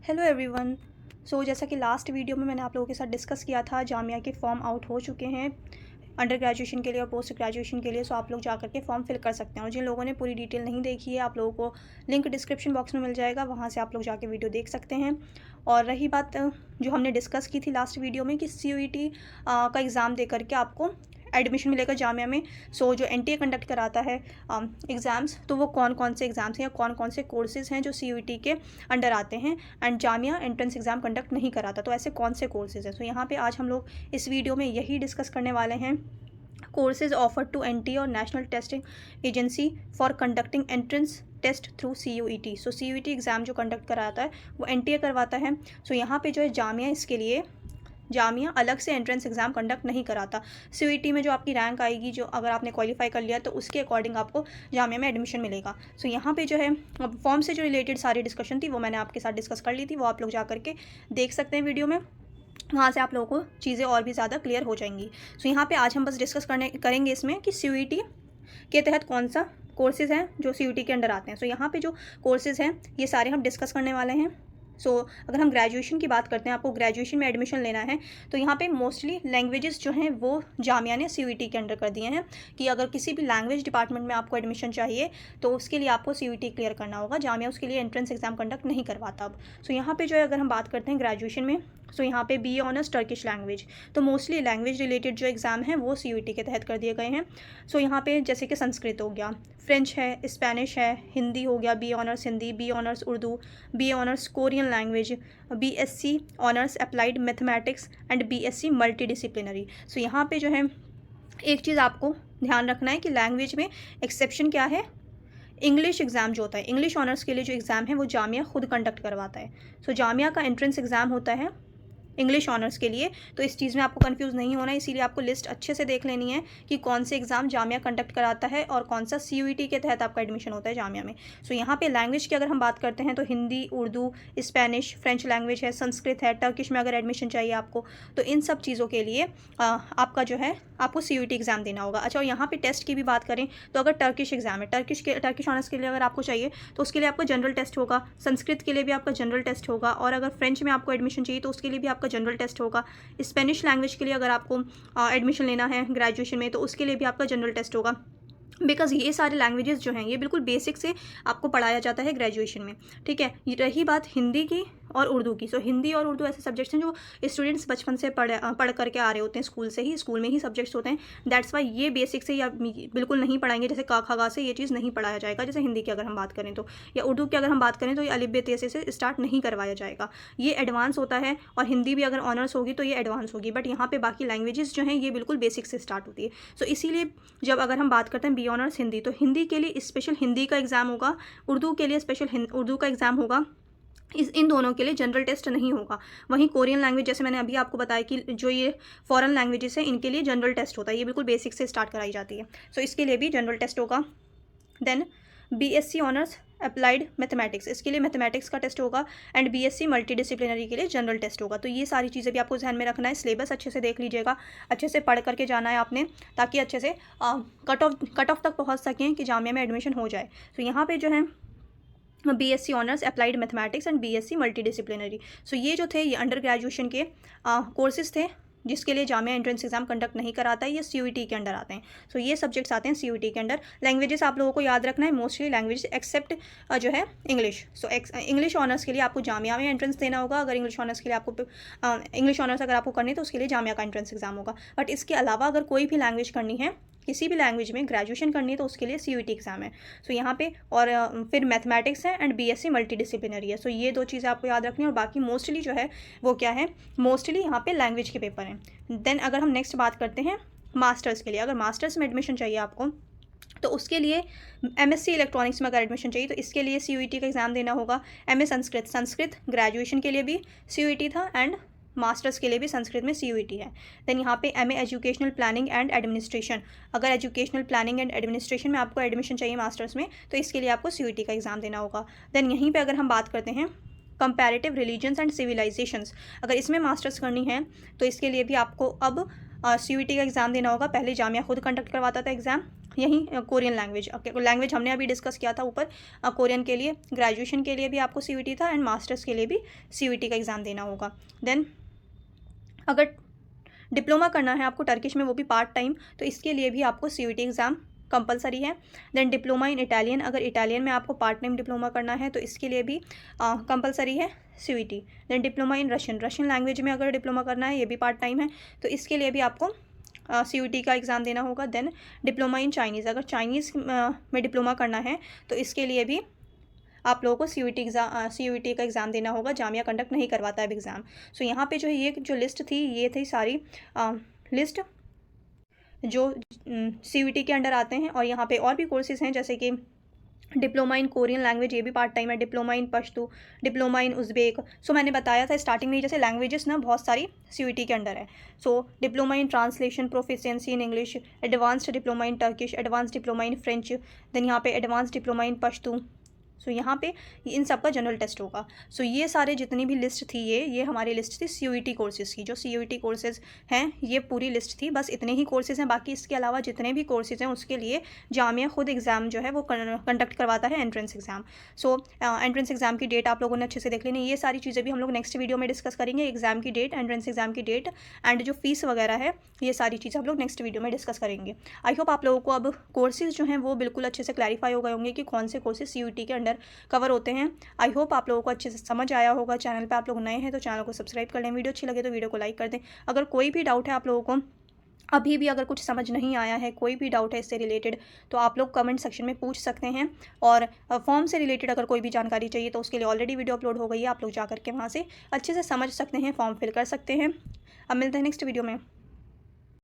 Hello everyone. जैसा कि last video में मैंने आप लोगों के साथ डिस्कस किया था, जामिया के फॉर्म आउट हो चुके हैं अंडर ग्रेजुएशन के लिए और पोस्ट ग्रेजुएशन के लिए। आप लोग जा करके फॉर्म फिल कर सकते हैं। और जिन लोगों ने पूरी डिटेल नहीं देखी है, आप लोगों को लिंक डिस्क्रिप्शन बॉक्स में मिल जाएगा, वहाँ से आप लोग जाके वीडियो देख सकते हैं। और रही बात जो हमने डिस्कस की थी लास्ट वीडियो में कि CUET का एग्ज़ाम दे करके आपको एडमिशन मिलेगा जामिया में। जो NTA कंडक्ट कराता है एग्ज़ाम्स, तो वो कौन कौन से एग्ज़ाम्स हैं या कौन कौन से कोर्सेज़ हैं जो CUET के अंडर आते हैं, and Jamia entrance exam conduct नहीं कराता, तो ऐसे कौन से कोर्सेज़ हैं। यहाँ पे आज हम लोग इस वीडियो में यही डिस्कस करने वाले हैं। कोर्सेज ऑफर्ड टू NTA और national testing agency for conducting entrance test through CUET। CUET exam जो कंडक्ट कराता है वो NTA करवाता है। यहाँ पे जो है जामिया, इसके लिए जामिया अलग से एंट्रेंस एग्ज़ाम कंडक्ट नहीं कराता। CUET में जो आपकी रैंक आएगी, जो अगर आपने क्वालिफाई कर लिया, तो उसके अकॉर्डिंग आपको जामिया में एडमिशन मिलेगा। यहाँ पे जो है फॉर्म से जो रिलेटेड सारी डिस्कशन थी वो मैंने आपके साथ डिस्कस कर ली थी, वो आप लोग जा करके देख सकते हैं वीडियो में। वहाँ से आप लोगों को चीज़ें और भी ज़्यादा क्लियर हो जाएंगी। यहाँ पे आज हम बस डिस्कस करेंगे इसमें कि CUET के तहत कौन सा कोर्सेज़ हैं जो CUET के अंडर आते हैं। यहाँ पे जो कोर्सेज़ हैं ये सारे हम डिस्कस करने वाले हैं। अगर हम ग्रेजुएशन की बात करते हैं, आपको ग्रेजुएशन में एडमिशन लेना है, तो यहाँ पे मोस्टली लैंग्वेजेस जो हैं वो जामिया ने CUET के अंडर कर दिए हैं कि अगर किसी भी लैंग्वेज डिपार्टमेंट में आपको एडमिशन चाहिए तो उसके लिए आपको CUET क्लियर करना होगा। जामिया उसके लिए एंट्रेंस एग्ज़ाम कंडक्ट नहीं करवाता अब। यहाँ पे जो है अगर हम बात करते हैं ग्रेजुएशन में, यहाँ पे BA ऑनर्स टर्किश लैंग्वेज, तो मोस्टली लैंग्वेज रिलेटेड जो एग्ज़ाम हैं वो CUET के तहत कर दिए गए हैं। यहाँ पे जैसे कि संस्कृत हो गया, फ्रेंच है, स्पेनिश है, हिंदी हो गया, BA honours Hindi, BA honours Urdu, BA honours Korean language, BSc honours applied mathematics and BSc multi disciplinary. यहाँ पे जो है एक चीज़ आपको ध्यान रखना है कि लैंग्वेज में एक्सेप्शन क्या है, इंग्लिश एग्ज़ाम जो होता है, इंग्लिश ऑनर्स के लिए जो एग्ज़ाम है वो जामिया खुद कंडक्ट करवाता है। जामिया का एंट्रेंस एग्ज़ाम होता है इंग्लिश ऑनर्स के लिए, तो इस चीज़ में आपको कंफ्यूज नहीं होना है। इसीलिए आपको लिस्ट अच्छे से देख लेनी है कि कौन से एग्ज़ाम जामिया कंडक्ट कराता है और कौन सा CUET के तहत आपका एडमिशन होता है जामिया में। यहाँ पे लैंग्वेज की अगर हम बात करते हैं तो Hindi, Urdu, Spanish, French language है, संस्कृत है, टर्किश में अगर एडमिशन चाहिए आपको, तो इन सब चीज़ों के लिए आपका जो है आपको CUET एग्ज़ाम देना होगा। अच्छा, और यहाँ पे टेस्ट की भी बात करें तो अगर टर्किश एग्ज़ाम है, टर्किश ऑनर्स के लिए अगर आपको चाहिए तो उसके लिए आपका जनरल टेस्ट होगा, संस्कृत के लिए भी आपका जनरल टेस्ट होगा, और अगर फ्रेंच में आपको एडमिशन चाहिए तो उसके लिए भी आपका जनरल टेस्ट होगा। स्पेनिश लैंग्वेज के लिए अगर आपको एडमिशन लेना है ग्रेजुएशन में तो उसके लिए भी आपका जनरल टेस्ट होगा। बिकॉज ये सारे लैंग्वेजेस जो हैं ये बिल्कुल बेसिक से आपको पढ़ाया जाता है ग्रेजुएशन में। ठीक है, रही बात हिंदी की और उर्दू की, हिंदी और उर्दू ऐसे सब्जेक्ट्स हैं जो स्टूडेंट्स बचपन से पढ़ करके आ रहे होते हैं, स्कूल में ही सब्जेक्ट्स होते हैं। दैट्स वाई ये बेसिक से या बिल्कुल नहीं पढ़ाएंगे, जैसे का खा गा से ये चीज़ नहीं पढ़ाया जाएगा। जैसे हिंदी की अगर हम बात करें तो, या उर्दू की अगर हम बात करें तो ये अलिफ बे ते से स्टार्ट नहीं करवाया जाएगा, ये एडवांस होता है। और हिंदी भी अगर ऑनर्स होगी तो ये एडवांस होगी, बट यहाँ पे बाकी लैंग्वेजेस जो हैं ये बिल्कुल बेसिक से स्टार्ट होती है। इसीलिए जब अगर हम बात करते हैं BA ऑनर्स हिंदी, तो हिंदी के लिए स्पेशल हिंदी का एग्ज़ाम होगा, उर्दू के लिए स्पेशल उर्दू का एग्ज़ाम होगा। इन दोनों के लिए जनरल टेस्ट नहीं होगा। वहीं कोरियन लैंग्वेज, जैसे मैंने अभी आपको बताया कि जो ये फॉरेन लैंग्वेजेस हैं इनके लिए जनरल टेस्ट होता है, ये बिल्कुल बेसिक से स्टार्ट कराई जाती है। इसके लिए भी जनरल टेस्ट होगा। Then BSc honours applied mathematics, इसके लिए मैथमेटिक्स का टेस्ट होगा, एंड BSc मल्टी डिसिप्लिनरी के लिए जनरल टेस्ट होगा। तो ये सारी चीज़ें भी आपको ध्यान में रखना है। सिलेबस अच्छे से देख लीजिएगा, अच्छे से पढ़ करके जाना है आपने, ताकि अच्छे से कट ऑफ तक पहुँच सकें कि जामिया में एडमिशन हो जाए। यहाँ पे जो है BSc honours applied mathematics and BSc multi disciplinary. ये जो थे ये अंडर ग्रेजुएशन के कोर्सेज़ थे जिसके लिए जामिया एंट्रेंस एग्जाम कंडक्ट नहीं कराता है, ये CUET के अंडर आते हैं। ये सब्जेक्ट्स आते हैं CUET के अंडर। लैंग्वेजेस आप लोगों को याद रखना है, मोस्टली लैंग्वेज एक्सेप्ट जो है इंग्लिश। इंग्लिश ऑनर्स के लिए आपको जामिया में एंट्रेंस देना होगा। अगर इंग्लिश ऑनर्स के लिए आपको इंग्लिश ऑनर्स अगर आपको करनी है तो उसके लिए जामिया का एंट्रेंस एग्जाम होगा। बट इसके अलावा अगर कोई भी लैंग्वेज करनी है, किसी भी लैंग्वेज में ग्रेजुएशन करनी है, तो उसके लिए CUET एग्ज़ाम है। यहाँ पे और फिर मैथमेटिक्स है एंड BSc मल्टी डिसिप्लिनरी है। ये दो चीज़ें आपको याद रखनी है। और बाकी मोस्टली जो है वो क्या है, मोस्टली यहाँ पे लैंग्वेज के पेपर हैं। देन अगर हम नेक्स्ट बात करते हैं मास्टर्स के लिए, अगर मास्टर्स में एडमिशन चाहिए आपको तो उसके लिए MSc इलेक्ट्रॉनिक्स में अगर एडमिशन चाहिए तो इसके लिए CUET का एग्ज़ाम देना होगा। MA संस्कृत ग्रेजुएशन के लिए भी CUET था, एंड मास्टर्स के लिए भी संस्कृत में CUET है। देन यहाँ पे MA educational planning and administration, अगर एजुकेशनल प्लानिंग एंड एडमिनिस्ट्रेशन में आपको एडमिशन चाहिए मास्टर्स में तो इसके लिए आपको CUET का एग्ज़ाम देना होगा। देन यहीं पे अगर हम बात करते हैं कंपैरेटिव रिलीजन्स एंड सिविलाइजेशंस, अगर इसमें मास्टर्स करनी है तो इसके लिए भी आपको अब CUET का एग्ज़ाम देना होगा। पहले जामिया खुद कंडक्ट करवाता था एग्ज़ाम, यही कोरियन लैंग्वेज हमने अभी डिस्कस किया था ऊपर। कोरियन के लिए ग्रेजुएशन के लिए भी आपको CVT था एंड मास्टर्स के लिए भी CVT का एग्ज़ाम देना होगा। देन अगर डिप्लोमा करना है आपको टर्किश में, वो भी पार्ट टाइम, तो इसके लिए भी आपको CVT एग्ज़ाम कंपलसरी है। देन डिप्लोमा इन इटालियन, अगर इटालियन में आपको पार्ट टाइम डिप्लोमा करना है तो इसके लिए भी कंपलसरी है CVT। Then diploma in Russian language में अगर डिप्लोमा करना है, ये भी पार्ट टाइम है, तो इसके लिए भी आपको CVT का एग्ज़ाम देना होगा। देन डिप्लोमा इन चाइनीज़, अगर चाइनीज़ में डिप्लोमा करना है तो इसके लिए भी आप लोगों को CVT का एग्ज़ाम देना होगा। जामिया कंडक्ट नहीं करवाता है एग्ज़ाम। सो यहाँ पे जो है ये जो लिस्ट थी, ये थी सारी लिस्ट जो CVT के अंडर आते हैं। और यहाँ पे और भी कोर्सेज़ हैं, जैसे कि डिप्लोमा इन कोरियन लैंग्वेज, ये भी पार्ट टाइम है। Diploma in Pashto, diploma in Uzbek. So मैंने बताया था स्टार्टिंग में, जैसे लैंग्वेजेस ना बहुत सारी CVT के अंडर है। So diploma in translation, proficiency in English, advanced diploma in Turkish, advanced diploma in French, then यहाँ पे advanced diploma in Pashto. So यहाँ पे इन सब का जनरल टेस्ट होगा। सो ये सारे जितनी भी लिस्ट थी, ये हमारी लिस्ट थी CVT कोर्सेज़ की। जो CVT कोर्सेज़ हैं ये पूरी लिस्ट थी, बस इतने ही कोर्सेज़ हैं। बाकी इसके अलावा जितने भी कोर्सेज़ हैं उसके लिए जामिया खुद एग्ज़ाम जो है वो कंडक्ट करवाता है, एंट्रेंस एग्ज़ाम। सो एंट्रेंस एग्ज़ाम की डेट आप लोगों ने अच्छे से देख लेनी। ये सारी चीज़ें भी हम लोग नेक्स्ट वीडियो में डिस्कस करेंगे, एग्ज़ाम की डेट, एंट्रेंस एग्ज़ाम की डेट एंड जो फीस वगैरह है, ये सारी चीज़ें हम लोग नेक्स्ट वीडियो में डिस्कस करेंगे। आई होप आप लोगों को अब कोर्सेज़ जो हैं वो बिल्कुल अच्छे से क्लैरिफाई हो गए होंगे कि कौन से कोर्सेज़ CVT के अंडर कवर होते हैं। आई होप आप लोगों को अच्छे से समझ आया होगा। चैनल पे आप लोग नए हैं तो चैनल को सब्सक्राइब कर लें, वीडियो अच्छी लगे तो वीडियो को लाइक कर दें। अगर कोई भी डाउट है आप लोगों को, अभी भी अगर कुछ समझ नहीं आया है, कोई भी डाउट है इससे रिलेटेड, तो आप लोग कमेंट सेक्शन में पूछ सकते हैं। और फॉर्म से रिलेटेड अगर कोई भी जानकारी चाहिए तो उसके लिए ऑलरेडी वीडियो अपलोड हो गई है, आप लोग जा करके वहाँ से अच्छे से समझ सकते हैं, फॉर्म फिल कर सकते हैं। अब मिलते हैं नेक्स्ट वीडियो में।